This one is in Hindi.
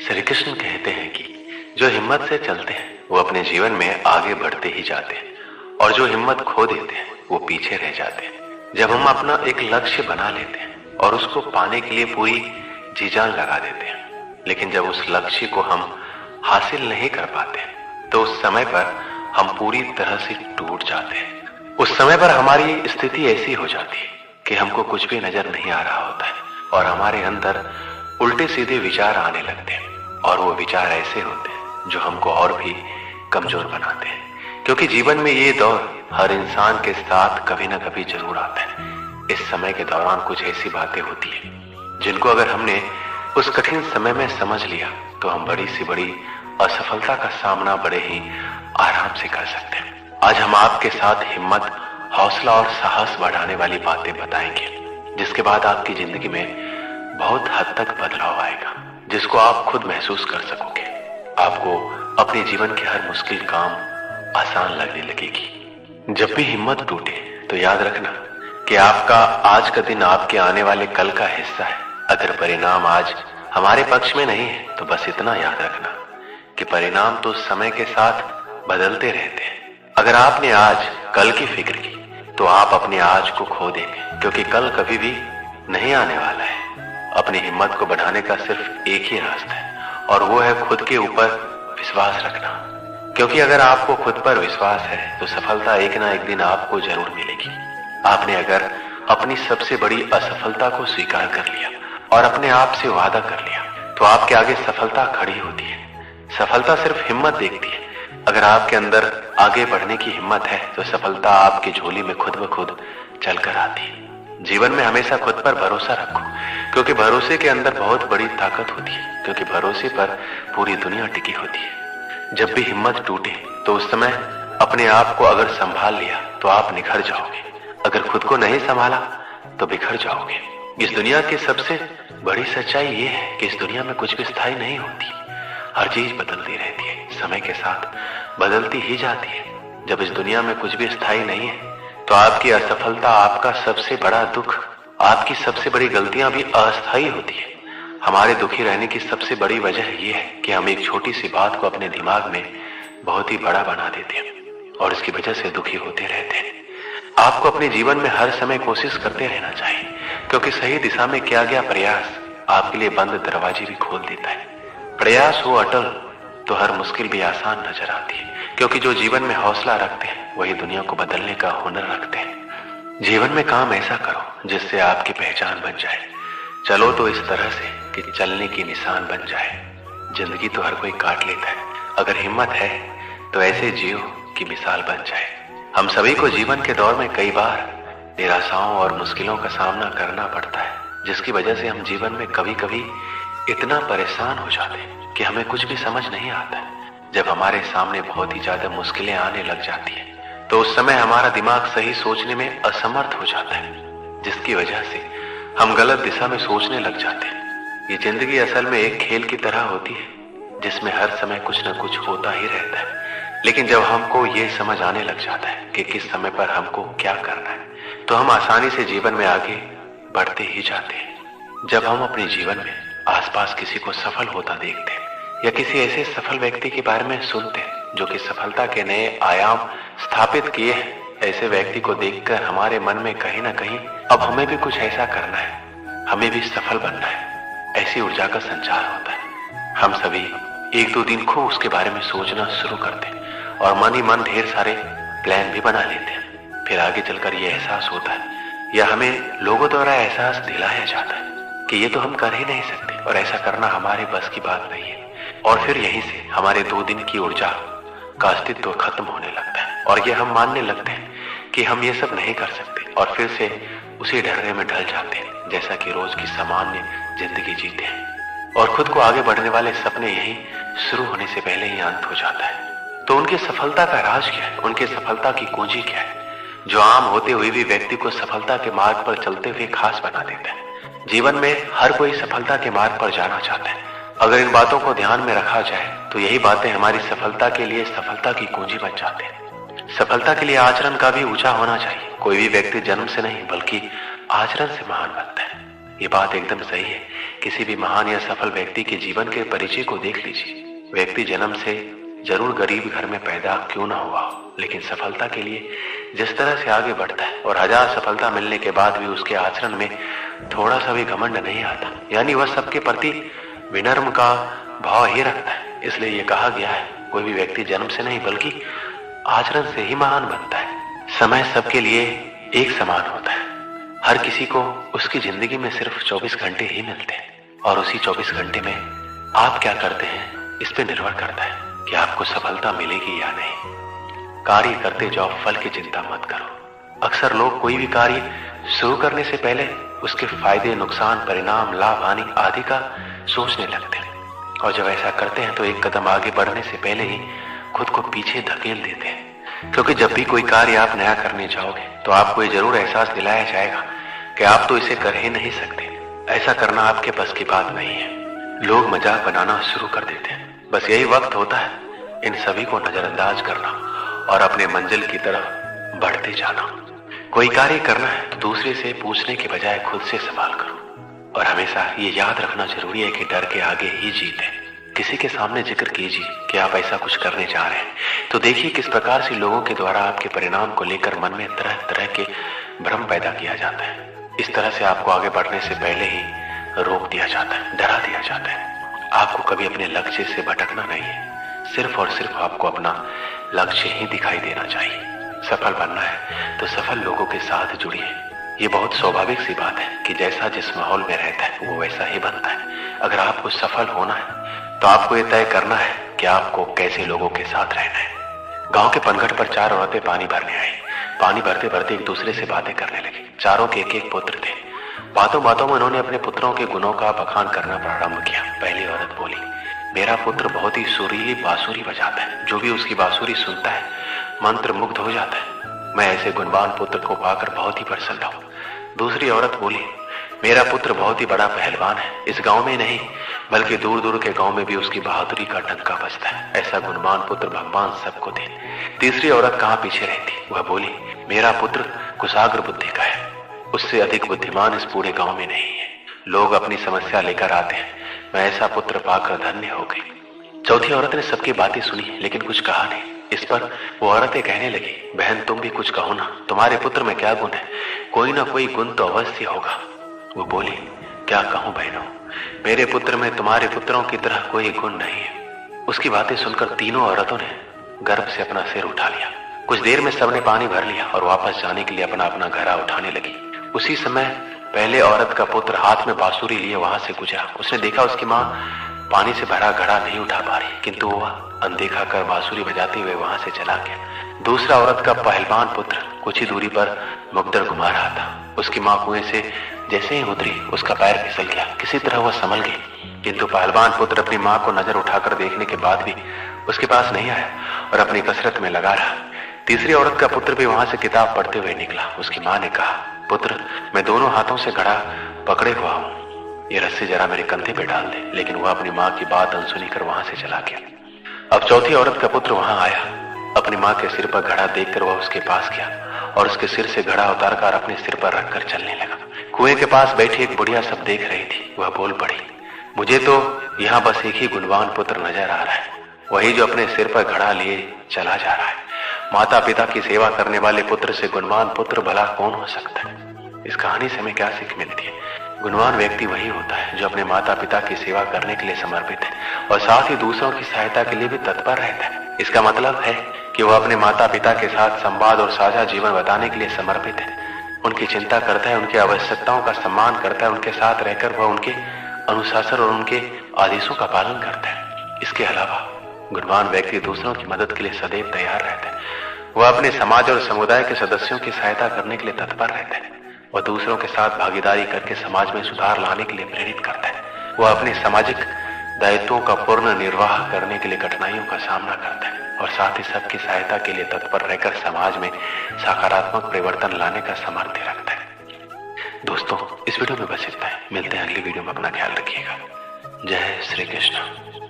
श्री कृष्ण कहते हैं कि जो हिम्मत से चलते हैं वो अपने जीवन में आगे बढ़ते ही जाते हैं और जो हिम्मत खो देते हैं वो पीछे रह जाते हैं। जब हम अपना एक लक्ष्य बना लेते हैं और उसको पाने के लिए पूरी जी जान लगा देते हैं, लेकिन जब उस लक्ष्य को हम हासिल नहीं कर पाते तो उस समय पर हम पूरी तरह से टूट जाते हैं। उस समय पर हमारी स्थिति ऐसी हो जाती है कि हमको कुछ भी नजर नहीं आ रहा होता है और हमारे अंदर उल्टे सीधे विचार आने लगते हैं और वो विचार ऐसे होते हैं जो हमको और भी कमजोर बनाते हैं। क्योंकि जीवन में ये दौर हर इंसान के साथ कभी ना कभी जरूर आता है। इस समय के दौरान कुछ ऐसी बातें होती है जिनको अगर हमने उस कठिन समय में समझ लिया तो हम बड़ी से बड़ी असफलता का सामना बड़े ही आराम से कर सकते हैं। आज हम आपके साथ हिम्मत, हौसला और साहस बढ़ाने वाली बातें बताएंगे, जिसके बाद आपकी जिंदगी में बहुत हद तक बदलाव आएगा, जिसको आप खुद महसूस कर सकोगे। आपको अपने जीवन के हर मुश्किल काम आसान लगने लगेगी। जब भी हिम्मत टूटे तो याद रखना कि आपका आज का दिन आपके आने वाले कल का हिस्सा है। अगर परिणाम आज हमारे पक्ष में नहीं है तो बस इतना याद रखना कि परिणाम तो समय के साथ बदलते रहते हैं। अगर आपने आज कल की फिक्र की तो आप अपने आज को खो देंगे, क्योंकि कल कभी भी नहीं आने वाला है। अपनी हिम्मत को बढ़ाने का सिर्फ एक ही रास्ता है और वो है खुद के ऊपर विश्वास रखना। क्योंकि अगर आपको खुद पर विश्वास है तो सफलता एक ना एक दिन आपको जरूर मिलेगी। आपने अगर अपनी सबसे बड़ी असफलता को स्वीकार कर लिया और अपने आप से वादा कर लिया तो आपके आगे सफलता खड़ी होती है। सफलता सिर्फ हिम्मत देखती है। अगर आपके अंदर आगे बढ़ने की हिम्मत है तो सफलता आपकी झोली में खुद ब खुद चलकर आती है। जीवन में हमेशा खुद पर भरोसा रखो, क्योंकि भरोसे के अंदर बहुत बड़ी ताकत होती है, क्योंकि भरोसे पर पूरी दुनिया टिकी होती है। जब भी हिम्मत टूटे तो उस समय अपने आप को अगर संभाल लिया तो आप निखर जाओगे। अगर खुद को नहीं संभाला तो बिखर जाओगे। इस दुनिया की सबसे बड़ी सच्चाई ये है कि इस दुनिया में कुछ भी स्थायी नहीं होती। हर चीज बदलती रहती है, समय के साथ बदलती ही जाती है। जब इस दुनिया में कुछ भी स्थायी नहीं है तो आपकी असफलता, आपका सबसे बड़ा दुख, आपकी सबसे बड़ी गलतियां भी अस्थायी होती है। हमारे दुखी रहने की सबसे बड़ी वजह यह है कि हम एक छोटी सी बात को अपने दिमाग में बहुत ही बड़ा बना देते हैं और इसकी वजह से दुखी होते रहते हैं। आपको अपने जीवन में हर समय कोशिश करते रहना चाहिए, क्योंकि सही दिशा में किया गया प्रयास आपके लिए बंद दरवाजे भी खोल देता है। प्रयास हो अटल तो हर मुश्किल भी आसान नजर आती है, क्योंकि जो जीवन में हौसला रखते हैं वही दुनिया को बदलने का हुनर रखते हैं। जीवन में काम ऐसा करो जिससे आपकी पहचान बन जाए। चलो तो इस तरह से कि चलने की निशान बन जाए। जिंदगी तो हर कोई काट लेता है, अगर हिम्मत है तो ऐसे जियो कि मिसाल बन जाए। हम सभी को जीवन के दौर में कई बार निराशाओं और मुश्किलों का सामना करना पड़ता है, जिसकी वजह से हम जीवन में कभी कभी इतना परेशान हो जाते हैं कि हमें कुछ भी समझ नहीं आता है। जब हमारे सामने बहुत ही ज्यादा मुश्किलें आने लग जाती है तो उस समय हमारा दिमाग सही सोचने में असमर्थ हो जाता है, जिसकी वजह से हम गलत दिशा में सोचने लग जाते हैं। ये जिंदगी असल में एक खेल की तरह होती है जिसमें हर समय कुछ न कुछ होता ही रहता है। लेकिन जब हमको ये समझ आने लग जाता है कि किस समय पर हमको क्या करना है तो हम आसानी से जीवन में आगे बढ़ते ही जाते हैं। जब हम अपने जीवन में आसपास किसी को सफल होता देखते हैं या किसी ऐसे सफल व्यक्ति के बारे में सुनते हैं जो कि सफलता के नए आयाम स्थापित किए हैं, ऐसे व्यक्ति को देखकर हमारे मन में कहीं ना कहीं अब हमें भी कुछ ऐसा करना है, हमें भी सफल बनना है, ऐसी ऊर्जा का संचार होता है। हम सभी एक दो दिन खूब उसके बारे में सोचना शुरू करते हैं और मन ही मन ढेर सारे प्लान भी बना लेते हैं। फिर आगे चलकर ये एहसास होता है या हमें लोगों द्वारा एहसास दिलाया जाता है कि ये तो हम कर ही नहीं सकते और ऐसा करना हमारे बस की बात नहीं है। और फिर यहीं से हमारे 2 दिन की ऊर्जा का अस्तित्व खत्म होने लगता है और ये हम मानने लगते हैं कि हम ये सब नहीं कर सकते और फिर से उसी ढर्रे में ढल जाते हैं जैसा कि रोज की सामान्य जिंदगी जीते हैं और खुद को आगे बढ़ने वाले सपने यही शुरू होने से पहले ही अंत हो जाता है। तो उनकी सफलता का राज क्या है, उनकी सफलता की कुंजी क्या है, जो आम होते हुए भी व्यक्ति को सफलता के मार्ग पर चलते हुए खास बना देता है। जीवन में हर कोई सफलता के मार्ग पर जाना चाहता है। अगर इन बातों को ध्यान में रखा जाए तो यही बातें हमारी सफलता के लिए सफलता की कुंजी बन जाते हैं। सफलता के लिए आचरण का भी ऊंचा होना चाहिए। कोई भी व्यक्ति जन्म से नहीं बल्कि आचरण से महान बनता है। ये बात एकदम सही है। किसी भी महान या सफल व्यक्ति के जीवन के परिचय को देख लीजिए। व्यक्ति जन्म से जरूर गरीब घर में पैदा क्यों ना हुआ हो, लेकिन सफलता के लिए जिस तरह से आगे बढ़ता है और हजार सफलता मिलने के बाद भी उसके आचरण में थोड़ा सा भी घमंड नहीं आता, यानी वह सबके प्रति विनम्र का भाव ही रखता है। इसलिए यह कहा गया है, कोई भी व्यक्ति जन्म से नहीं बल्कि आचरण से ही महान बनता है। समय सबके लिए एक समान होता है। हर किसी को उसकी जिंदगी में सिर्फ 24 घंटे ही मिलते हैं और उसी 24 घंटे में आप क्या करते हैं इस पे निर्भर करता है कि आपको सफलता मिलेगी या नहीं। कार्य करते जाओ, फल की चिंता मत करो। अक्सर लोग कोई भी कार्य शुरू करने से पहले उसके फायदे, नुकसान, परिणाम, लाभ, हानि आदि का सोचने लगते हैं और जब ऐसा करते हैं तो एक कदम आगे बढ़ने से पहले ही खुद को पीछे धकेल देते हैं। क्योंकि जब भी कोई कार्य आप नया करने जाओगे तो आपको ये जरूर एहसास दिलाया जाएगा कि आप तो इसे कर ही नहीं सकते, ऐसा करना आपके बस की बात नहीं है। लोग मजाक बनाना शुरू कर देते हैं। बस यही वक्त होता है इन सभी को नजरअंदाज करना और अपने मंजिल की तरफ बढ़ते जाना। कोई कार्य करना है तो दूसरे से पूछने के बजाय खुद से सवाल करो और हमेशा ये याद रखना जरूरी है कि डर के आगे ही जीत है। किसी के सामने जिक्र कीजिए कि आप ऐसा कुछ करने जा रहे हैं तो देखिए किस प्रकार से लोगों के द्वारा आपके परिणाम को लेकर मन में तरह तरह के भ्रम पैदा किया जाता है। इस तरह से आपको आगे बढ़ने से पहले ही रोक दिया जाता है, डरा दिया जाता है। आपको कभी अपने लक्ष्य से भटकना नहीं है, सिर्फ और सिर्फ आपको अपना लक्ष्य ही दिखाई देना चाहिए। सफल बनना है तो सफल लोगों के साथ जुड़िए। ये बहुत स्वाभाविक सी बात है कि जैसा जिस माहौल में रहता है वो वैसा ही बनता है। अगर आपको सफल होना है तो आपको ये तय करना है कि आपको कैसे लोगों के साथ रहना है। गांव के पनघट पर 4 औरतें पानी भरने आई। पानी भरते भरते एक दूसरे से बातें करने लगी। चारों के एक एक पुत्र थे। बातों बातों में उन्होंने अपने पुत्रों के गुणों का बखान करना प्रारंभ किया। पहली औरत बोली, मेरा पुत्र बहुत ही सुरीली बांसुरी बजाता है। जो भी उसकी बांसुरी सुनता है मंत्र मुग्ध हो जाता है। मैं ऐसे गुणवान पुत्र को पाकर बहुत ही प्रसन्न हूँ। दूसरी औरत बोली, मेरा पुत्र बहुत ही बड़ा पहलवान है। इस गांव में नहीं बल्कि दूर दूर के गांव में भी उसकी बहादुरी का डंका बजता है। ऐसा गुणवान पुत्र भगवान सबको दे। तीसरी औरत कहाँ पीछे रहती, वह बोली, मेरा पुत्र कुशाग्र बुद्धि का है। उससे अधिक बुद्धिमान इस पूरे गांव में नहीं है। लोग अपनी समस्या लेकर आते हैं, मैं ऐसा पुत्र पाकर धन्य हो गई। चौथी औरत ने सबकी बातें सुनी लेकिन कुछ कहा नहीं। इस पर वो औरतें कहने लगी, बहन तुम भी कुछ कहो ना, तुम्हारे पुत्र में क्या गुण है? कोई ना कोई गुण तो अवश्य होगा। वो बोली, क्या कहूं बहनों, मेरे पुत्र में तुम्हारे पुत्रों की तरह कोई गुण नहीं है। उसकी बातें सुनकर तीनों औरतों ने गर्व से अपना सिर उठा लिया। कुछ देर में सबने पानी भर लिया और वापस जाने के लिए अपना अपना घड़ा उठाने लगी। उसी समय पहले औरत का पुत्र हाथ में बांसुरी लिए वहां से गुजरा। उसने देखा उसकी माँ पानी से भरा घड़ा नहीं उठा पा रही, किंतु वह अनदेखा कर बांसुरी बजाते हुए वहां से चला गया। दूसरा औरत का पहलवान पुत्र कुछ ही दूरी पर मुकद्दर घुमा रहा था। उसकी माँ कुएं से जैसे ही उतरी उसका पैर फिसल गया। किसी तरह वह संभल गई, किंतु पहलवान पुत्र अपनी माँ को नजर उठाकर देखने के बाद भी उसके पास नहीं आया और अपनी कसरत में लगा रहा। तीसरी औरत का पुत्र भी वहां से किताब पढ़ते हुए निकला। उसकी माँ ने कहा, पुत्र मैं दोनों हाथों से घड़ा पकड़े हुआ हूँ, ये रस्सी जरा मेरे कंधे पे डाल दे। लेकिन वह अपनी माँ की बात अनसुनी कर वहां से चला गया। अब चौथी औरत का पुत्र वहां आया। अपनी माँ के सिर पर घड़ा देखकर वह उसके पास गया और उसके सिर से घड़ा उतारकर अपने सिर पर रखकर चलने लगा। कुएं के पास बैठी एक बुढ़िया सब देख रही थी। वह बोल पड़ी, मुझे तो यहाँ बस एक ही गुणवान पुत्र नजर आ रहा है, वही जो अपने सिर पर घड़ा लिए चला जा रहा है। माता पिता की सेवा करने वाले पुत्र से गुणवान पुत्र भला कौन हो सकता है? इस कहानी से हमें क्या सीख मिलती है? गुणवान व्यक्ति वही होता है जो अपने माता पिता की सेवा करने के लिए समर्पित है और साथ ही दूसरों की सहायता के लिए भी तत्पर रहता है। इसका मतलब है कि वह अपने माता पिता के साथ संवाद और साझा जीवन बताने के लिए समर्पित है। उनकी चिंता करता है, उनकी आवश्यकताओं का सम्मान करता है, उनके साथ रहकर वह उनके अनुशासन और उनके आदेशों का पालन करता है। इसके अलावा गुणवान व्यक्ति दूसरों की मदद के लिए सदैव तैयार रहता है। वह अपने समाज और समुदाय के सदस्यों की सहायता करने के लिए तत्पर रहता है। वह दूसरों के साथ भागीदारी करके समाज में सुधार लाने के लिए प्रेरित करता है। वह अपने सामाजिक दायित्वों का पूर्ण निर्वाह करने के लिए कठिनाइयों का सामना करता है और साथ ही सबकी सहायता के लिए तत्पर रहकर समाज में सकारात्मक परिवर्तन लाने का सामर्थ्य रखता है। दोस्तों, इस वीडियो में बस इतना है। मिलते हैं अगली वीडियो में। अपना ख्याल रखिएगा। जय श्री कृष्ण।